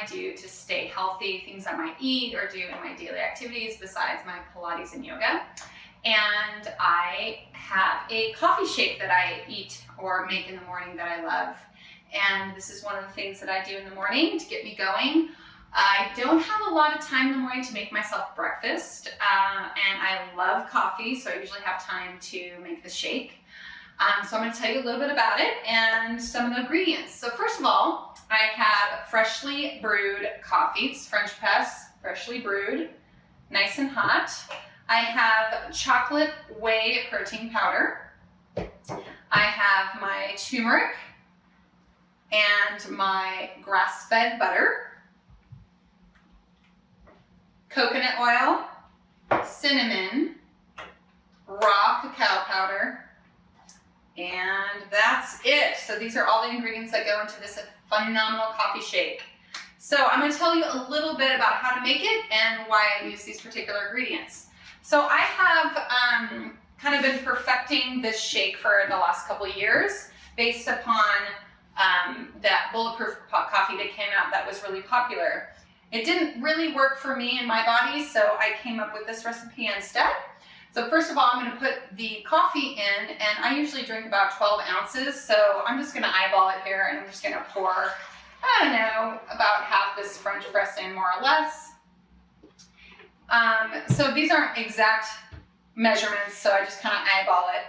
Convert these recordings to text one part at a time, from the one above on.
I do to stay healthy, things I might eat or do in my daily activities besides my Pilates and yoga. And I have a coffee shake that I eat or make in the morning that I love. And this is one of the things that I do in the morning to get me going. I don't have a lot of time in the morning to make myself breakfast, and I love coffee, so I usually have time to make the shake. So I'm going to tell you a little bit about it and some of the ingredients. So first of all, I have freshly brewed coffee. It's French press, freshly brewed, nice and hot. I have chocolate whey protein powder. I have my turmeric and my grass-fed butter, coconut oil, cinnamon, raw cacao powder, and that's it. So these are all the ingredients that go into this phenomenal coffee shake. So I'm going to tell you a little bit about how to make it and why I use these particular ingredients. So I have kind of been perfecting this shake for the last couple of years based upon that bulletproof coffee that came out that was really popular. It didn't really work for me and my body, so I came up with this recipe instead. So first of all, I'm going to put the coffee in, and I usually drink about 12 ounces, so I'm just going to eyeball it here, and I'm just going to pour, I don't know, about half this French press in, more or less. So these aren't exact measurements, so I just kind of eyeball it.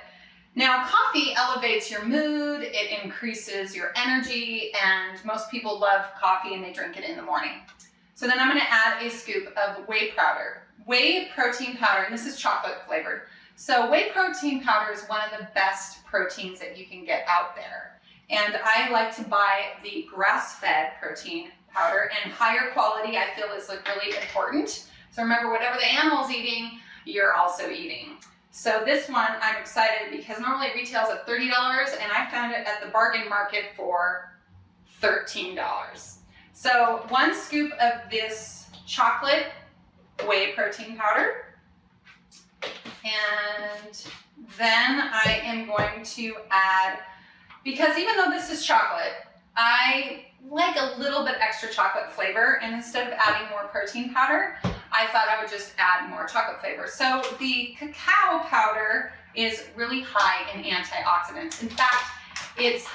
Now, coffee elevates your mood, it increases your energy, and most people love coffee and they drink it in the morning. So then I'm going to add a scoop of whey powder. Whey protein powder, and this is chocolate flavored. So whey protein powder is one of the best proteins that you can get out there. And I like to buy the grass-fed protein powder, and higher quality I feel is like really important. So remember, whatever the animal's eating, you're also eating. So this one, I'm excited because normally it retails at $30, and I found it at the bargain market for $13. So 1 scoop of this chocolate whey protein powder, and then I am going to add, because even though this is chocolate, I like a little bit extra chocolate flavor, and instead of adding more protein powder, I thought I would just add more chocolate flavor. So the cacao powder is really high in antioxidants. In fact, it's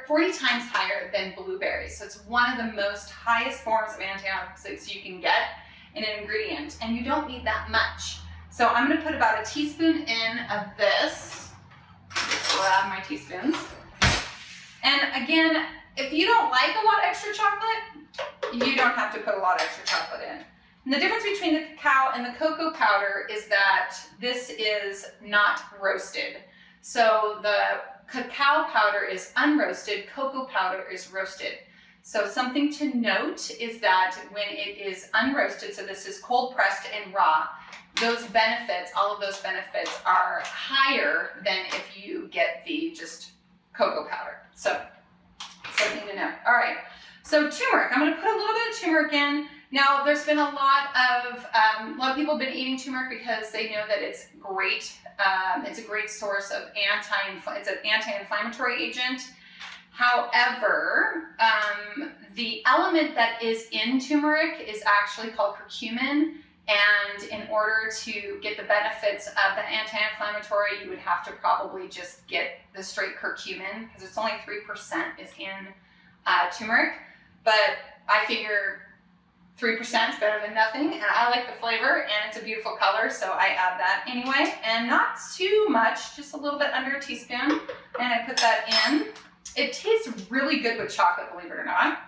40 times higher than blueberries. So it's one of the most highest forms of antioxidants you can get in an ingredient, and you don't need that much. So I'm going to put about a teaspoon in of this. Just grab my teaspoons. And again, if you don't like a lot of extra chocolate, you don't have to put a lot of extra chocolate in. And the difference between the cacao and the cocoa powder is that this is not roasted. So the cacao powder is unroasted, cocoa powder is roasted. So something to note is that when it is unroasted, so this is cold pressed and raw, those benefits, all of those benefits are higher than if you get the just cocoa powder. So something to note. All right, so turmeric. I'm going to put a little bit of turmeric in. Now, there's been a lot of people have been eating turmeric because they know that it's great. It's a great source of it's an anti-inflammatory agent. However, the element that is in turmeric is actually called curcumin, and in order to get the benefits of the anti-inflammatory, you would have to probably just get the straight curcumin, because it's only 3% is in turmeric, but I figure 3% is better than nothing, and I like the flavor, and it's a beautiful color, so I add that anyway, and not too much, just a little bit under a teaspoon, and I put that in. It tastes really good with chocolate, believe it or not.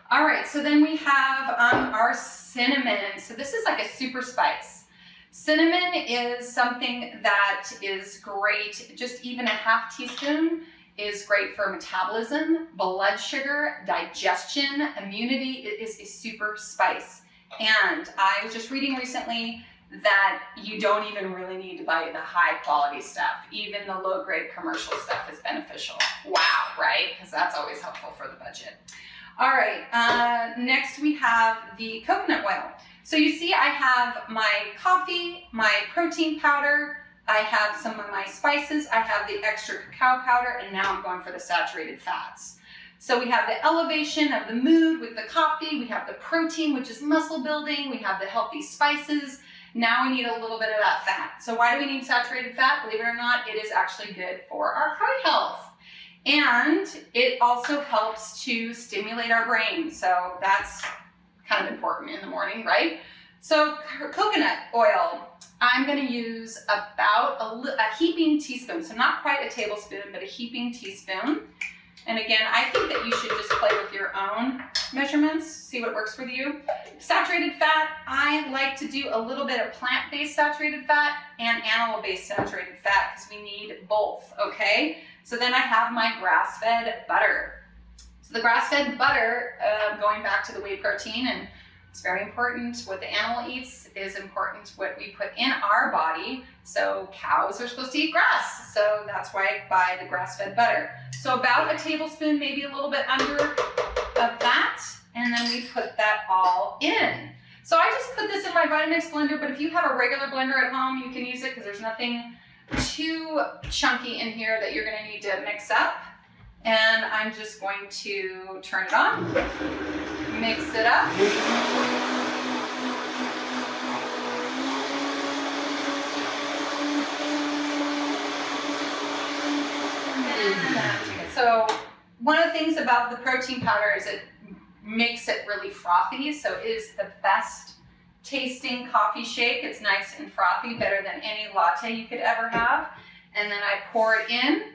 All right, so then we have our cinnamon. So this is like a super spice. Cinnamon is something that is great, just even a half teaspoon is great for metabolism, blood sugar, digestion, immunity. It is a super spice. And I was just reading recently that you don't even really need to buy the high quality stuff. Even the low grade commercial stuff is beneficial. Wow, right? Because that's always helpful for the budget. All right, next we have the coconut oil. So you see I have my coffee, my protein powder, I have some of my spices, I have the extra cacao powder, and now I'm going for the saturated fats. So we have the elevation of the mood with the coffee, we have the protein, which is muscle building, we have the healthy spices. Now we need a little bit of that fat. So why do we need saturated fat? Believe it or not, it is actually good for our heart health. And it also helps to stimulate our brain. So that's kind of important in the morning, right? So coconut oil, I'm gonna use about a heaping teaspoon. So not quite a tablespoon, but a heaping teaspoon. And again, I think that you should just play with your own measurements, see what works for you. Saturated fat, I like to do a little bit of plant-based saturated fat and animal-based saturated fat because we need both, okay? So then I have my grass-fed butter. So the grass-fed butter, going back to the whey protein, and it's very important what the animal eats is important what we put in our body. So cows are supposed to eat grass. So that's why I buy the grass-fed butter. So about a tablespoon, maybe a little bit under of that. And then we put that all in. So I just put this in my Vitamix blender, but if you have a regular blender at home, you can use it because there's nothing too chunky in here that you're gonna need to mix up. And I'm just going to turn it on, mix it up. So one of the things about the protein powder is it makes it really frothy. So it is the best tasting coffee shake. It's nice and frothy, better than any latte you could ever have. And then I pour it in.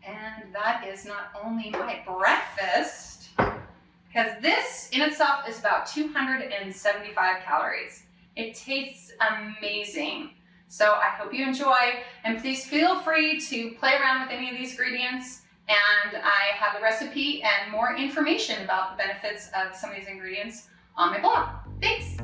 And that is not only my breakfast, because this in itself is about 275 calories. It tastes amazing. So I hope you enjoy, and please feel free to play around with any of these ingredients. And I have the recipe and more information about the benefits of some of these ingredients on my blog. Thanks.